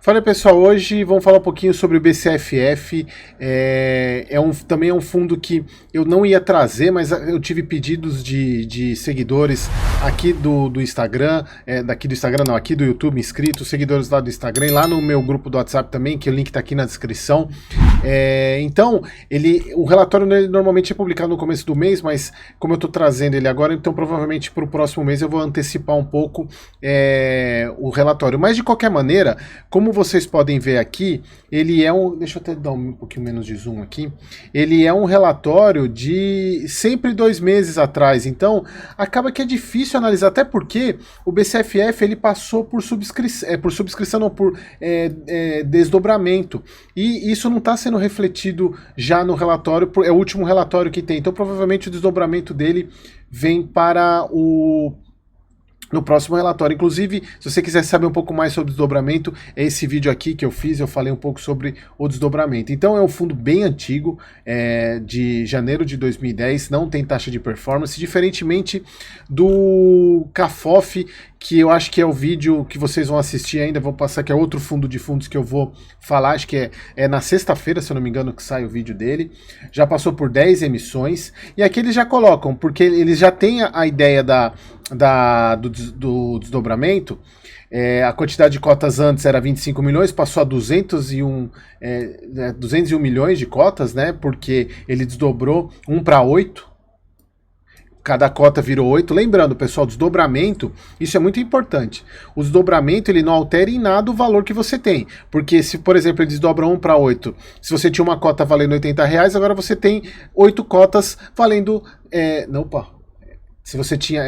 Fala pessoal, hoje vamos falar um pouquinho sobre o BCFF. Também é um fundo que eu não ia trazer, mas eu tive pedidos de seguidores aqui do Instagram, aqui do YouTube, inscritos, seguidores lá do Instagram, e lá no meu grupo do WhatsApp também, que o link está aqui na descrição. Então, o relatório normalmente é publicado no começo do mês, mas como eu estou trazendo ele agora, então provavelmente para o próximo mês eu vou antecipar um pouco o relatório. Mas de qualquer maneira, como vocês podem ver aqui, ele é deixa eu até dar um pouquinho menos de zoom aqui. Ele é um relatório de sempre 2 meses atrás, então acaba que é difícil analisar, até porque o BCFF ele passou por subscrição, não, por desdobramento, e isso não está sendo refletido já no relatório, é o último relatório que tem, então provavelmente o desdobramento dele vem para no próximo relatório. Inclusive, se você quiser saber um pouco mais sobre desdobramento, é esse vídeo aqui que eu fiz, eu falei um pouco sobre o desdobramento. Então é um fundo bem antigo, de janeiro de 2010, não tem taxa de performance, diferentemente do CAFOF, que eu acho que é o vídeo que vocês vão assistir ainda, vou passar que é outro fundo de fundos que eu vou falar, acho que é na sexta-feira, se eu não me engano, que sai o vídeo dele. Já passou por 10 emissões, e aqui eles já colocam, porque eles já têm a ideia do desdobramento. A quantidade de cotas antes era 25 milhões, passou a 201 milhões de cotas, né? Porque ele desdobrou 1 para 8. Cada cota virou 8. Lembrando, pessoal, desdobramento, isso é muito importante. O desdobramento, ele não altera em nada o valor que você tem. Porque se, por exemplo, ele desdobra 1 para 8, se você tinha uma cota valendo R$80, agora você tem 8 cotas valendo... Se você tinha...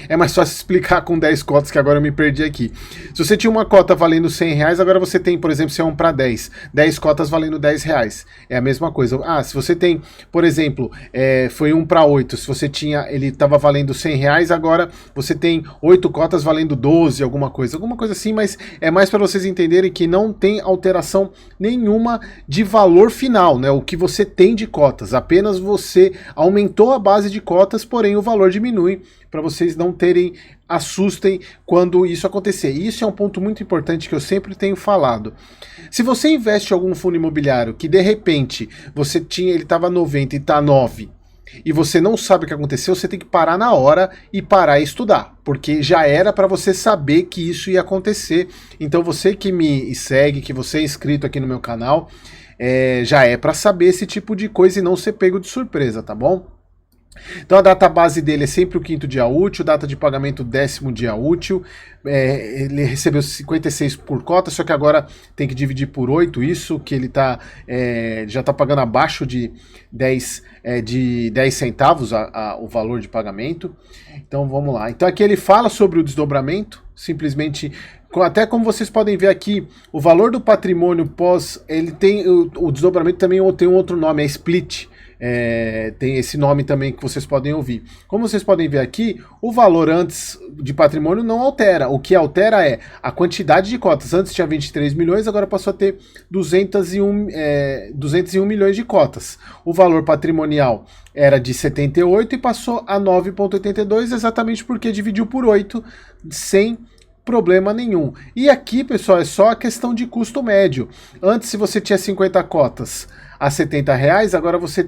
É mais fácil explicar com 10 cotas, que agora eu me perdi aqui. Se você tinha uma cota valendo R$100, agora você tem, por exemplo, se é 1 para 10, 10 cotas valendo R$10. É a mesma coisa. Se você tem, por exemplo, foi 1 para 8, se você tinha, ele estava valendo R$100, agora você tem 8 cotas valendo 12, alguma coisa assim, mas é mais para vocês entenderem que não tem alteração nenhuma de valor final, né? O que você tem de cotas, apenas você aumentou a base de cotas, porém o valor diminui, para vocês não assustem quando isso acontecer. E isso é um ponto muito importante que eu sempre tenho falado. Se você investe em algum fundo imobiliário que de repente ele estava 90 e está 9, e você não sabe o que aconteceu, você tem que parar na hora e parar e estudar, porque já era para você saber que isso ia acontecer. Então você que me segue, que você é inscrito aqui no meu canal, já é para saber esse tipo de coisa e não ser pego de surpresa, tá bom? Então a data base dele é sempre o 5º dia útil, data de pagamento 10º dia útil. Ele recebeu 56 por cota, só que agora tem que dividir por 8, isso que ele já está pagando abaixo de 10 centavos o valor de pagamento. Então vamos lá. Então aqui ele fala sobre o desdobramento, simplesmente, até como vocês podem ver aqui, o valor do patrimônio pós, ele tem o desdobramento também tem um outro nome, é split. Tem esse nome também que vocês podem ouvir. Como vocês podem ver aqui, o valor antes de patrimônio não altera. O que altera é a quantidade de cotas. Antes tinha 23 milhões, agora passou a ter 201 milhões de cotas. O valor patrimonial era de 78 e passou a 9,82, exatamente porque dividiu por 8 sem problema nenhum. E aqui, pessoal, é só a questão de custo médio. Antes, se você tinha 50 cotas a R$70, agora você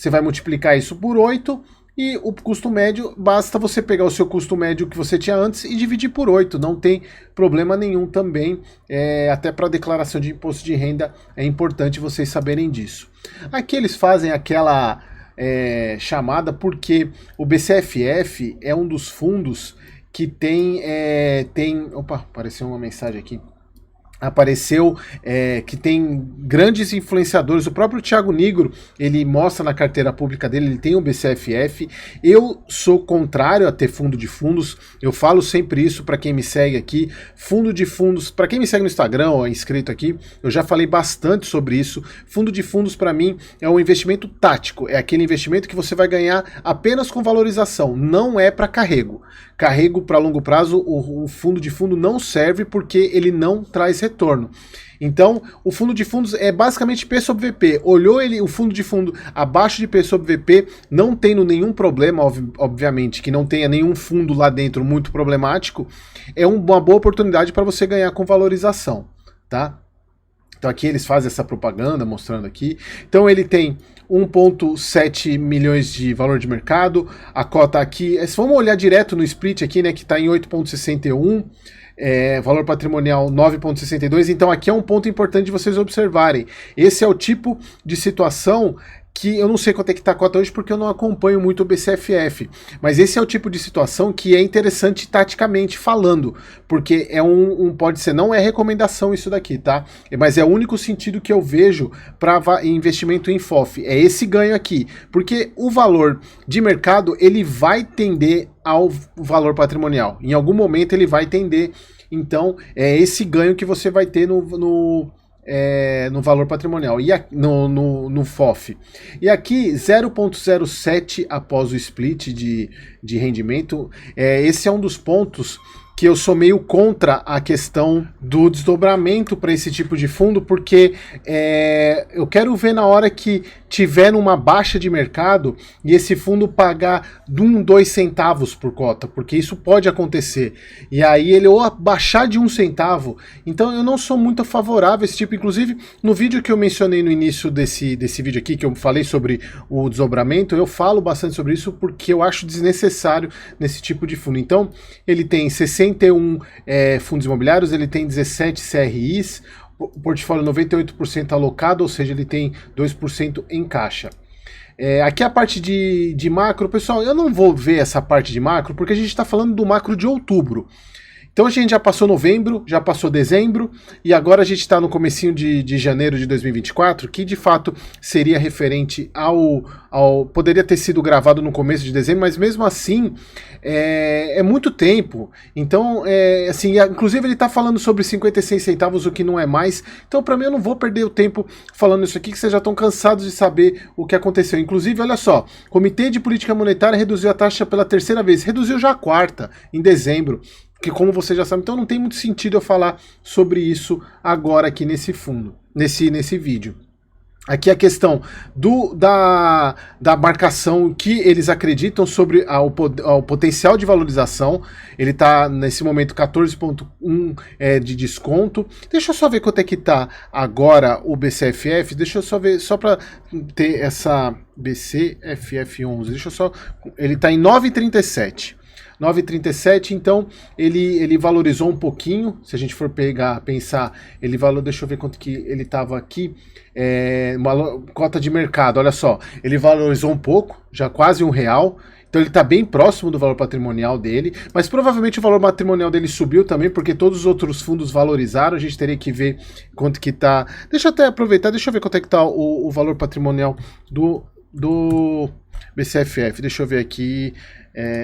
vai multiplicar isso por 8 e o custo médio, basta você pegar o seu custo médio que você tinha antes e dividir por 8, não tem problema nenhum também, até para declaração de imposto de renda é importante vocês saberem disso. Aqui eles fazem aquela chamada porque o BCFF é um dos fundos que opa, apareceu uma mensagem aqui. Que tem grandes influenciadores. O próprio Thiago Nigro, ele mostra na carteira pública dele, ele tem o BCFF. Eu sou contrário a ter fundo de fundos, eu falo sempre isso para quem me segue aqui. Fundo de fundos, para quem me segue no Instagram ou é inscrito aqui, eu já falei bastante sobre isso. Fundo de fundos para mim é um investimento tático, é aquele investimento que você vai ganhar apenas com valorização, não é para carrego. Carrego para longo prazo, o fundo de fundo não serve porque ele não traz retorno. Então, o fundo de fundos é basicamente P sobre VP. Olhou o fundo de fundo abaixo de P sobre VP, não tendo nenhum problema, obviamente, que não tenha nenhum fundo lá dentro muito problemático, é uma boa oportunidade para você ganhar com valorização. tá? Então aqui eles fazem essa propaganda mostrando aqui. Então ele tem 1,7 milhões de valor de mercado. A cota aqui, vamos olhar direto no split aqui, né, que está em 8,61. Valor patrimonial 9,62. Então aqui é um ponto importante de vocês observarem. Esse é o tipo de situação que eu não sei quanto é que está a cota hoje porque eu não acompanho muito o BCFF, mas esse é o tipo de situação que é interessante taticamente falando, porque pode ser, não é recomendação isso daqui, tá? Mas é o único sentido que eu vejo para investimento em FOF, é esse ganho aqui, porque o valor de mercado ele vai tender ao valor patrimonial, em algum momento ele vai tender, então é esse ganho que você vai ter no valor patrimonial e no FOF. E aqui 0,07 após o split de rendimento. Esse é um dos pontos que eu sou meio contra a questão do desdobramento para esse tipo de fundo, porque eu quero ver na hora que tiver numa baixa de mercado e esse fundo pagar 2 centavos por cota, porque isso pode acontecer. E aí ele ou baixar de 1 centavo, então eu não sou muito favorável a esse tipo. Inclusive, no vídeo que eu mencionei no início desse vídeo aqui, que eu falei sobre o desdobramento, eu falo bastante sobre isso porque eu acho desnecessário nesse tipo de fundo. Então, ele tem 61 fundos imobiliários, ele tem 17 CRIs, o portfólio 98% alocado, ou seja, ele tem 2% em caixa. Aqui a parte de macro, pessoal, eu não vou ver essa parte de macro, porque a gente está falando do macro de outubro. Então a gente já passou novembro, já passou dezembro, e agora a gente está no comecinho de janeiro de 2024, que de fato seria referente poderia ter sido gravado no começo de dezembro, mas mesmo assim é muito tempo. Então, assim, inclusive ele está falando sobre 56 centavos, o que não é mais. Então, para mim, eu não vou perder o tempo falando isso aqui, que vocês já estão cansados de saber o que aconteceu. Inclusive, olha só, o Comitê de Política Monetária reduziu a taxa pela 3ª vez, reduziu já a 4ª, em dezembro. Que, como você já sabe, então não tem muito sentido eu falar sobre isso agora aqui nesse fundo, nesse vídeo. Aqui a questão da marcação que eles acreditam sobre o potencial de valorização. Ele está nesse momento 14,1 de desconto. Deixa eu só ver quanto é que está agora o BCFF. Deixa eu só ver, só para ter essa BCFF11. Deixa eu só. Ele está em 9,37. 9,37, então ele valorizou um pouquinho. Se a gente for pensar, deixa eu ver quanto que ele estava aqui, uma cota de mercado, olha só, ele valorizou um pouco, já quase R$1, então ele está bem próximo do valor patrimonial dele, mas provavelmente o valor patrimonial dele subiu também, porque todos os outros fundos valorizaram. A gente teria que ver quanto que está, deixa eu até aproveitar, deixa eu ver quanto é que está o valor patrimonial do BCFF, deixa eu ver aqui.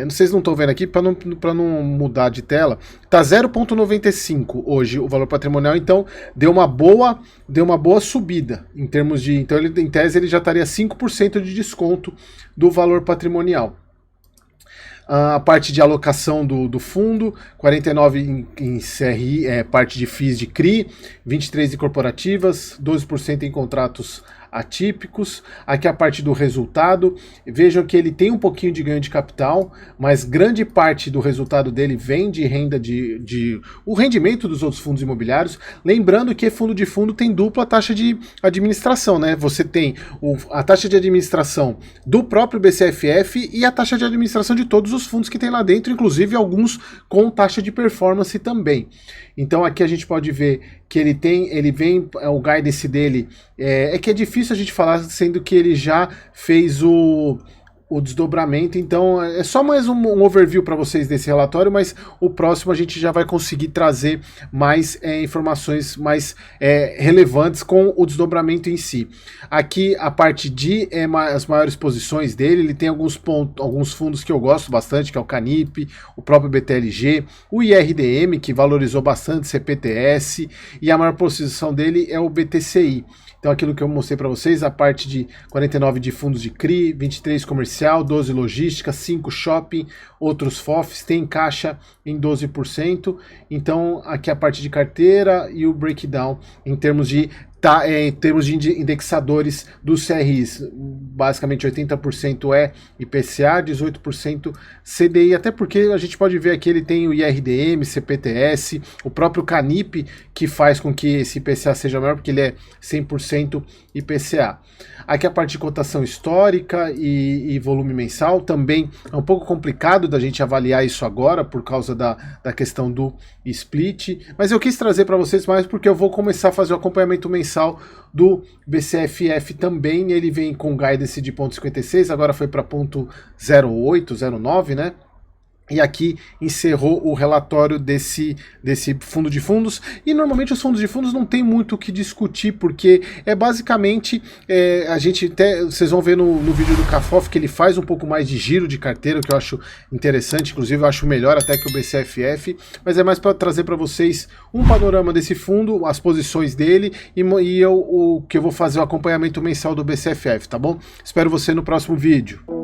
Vocês não estão vendo aqui, para não mudar de tela, tá 0,95 hoje o valor patrimonial, então deu uma boa subida em termos de, então ele, em tese ele já estaria 5% de desconto do valor patrimonial. A parte de alocação do fundo, 49 em CRI, parte de FIIs de CRI, 23 em corporativas, 12% em contratos atípicos. Aqui a parte do resultado, vejam que ele tem um pouquinho de ganho de capital, mas grande parte do resultado dele vem de renda o rendimento dos outros fundos imobiliários. Lembrando que fundo de fundo tem dupla taxa de administração, né? Você tem a taxa de administração do próprio BCFF e a taxa de administração de todos os fundos que tem lá dentro, inclusive alguns com taxa de performance também. Então aqui a gente pode ver que ele vem, o guidance dele, que é difícil a gente falar, sendo que ele já fez o desdobramento, então é só mais um overview para vocês desse relatório, mas o próximo a gente já vai conseguir trazer mais informações mais relevantes com o desdobramento em si. Aqui a parte de as maiores posições dele, ele tem alguns fundos que eu gosto bastante, que é o Canip, o próprio BTLG, o IRDM, que valorizou bastante, CPTS, e a maior posição dele é o BTCI. Então aquilo que eu mostrei para vocês, a parte de 49 de fundos de CRI, 23 comercial, 12 logística, 5 shopping, outros FOFs, tem caixa em 12%. Então aqui a parte de carteira e o breakdown em termos de Tá, em termos de indexadores dos CRIs, basicamente 80% é IPCA, 18% CDI, até porque a gente pode ver aqui ele tem o IRDM, CPTS, o próprio Canip, que faz com que esse IPCA seja maior, porque ele é 100% IPCA. Aqui a parte de cotação histórica e volume mensal também é um pouco complicado da gente avaliar isso agora, por causa da questão do split, mas eu quis trazer para vocês mais porque eu vou começar a fazer o acompanhamento mensal do BCFF também. Ele vem com guidance de 0,56, agora foi para 0,08, 0,9, né? E aqui encerrou o relatório desse fundo de fundos. E normalmente os fundos de fundos não tem muito o que discutir, porque é basicamente, a gente até, vocês vão ver no vídeo do Cafof que ele faz um pouco mais de giro de carteira, que eu acho interessante, inclusive eu acho melhor até que o BCFF, mas é mais para trazer para vocês um panorama desse fundo, as posições dele o que eu vou fazer o acompanhamento mensal do BCFF, tá bom? Espero você no próximo vídeo.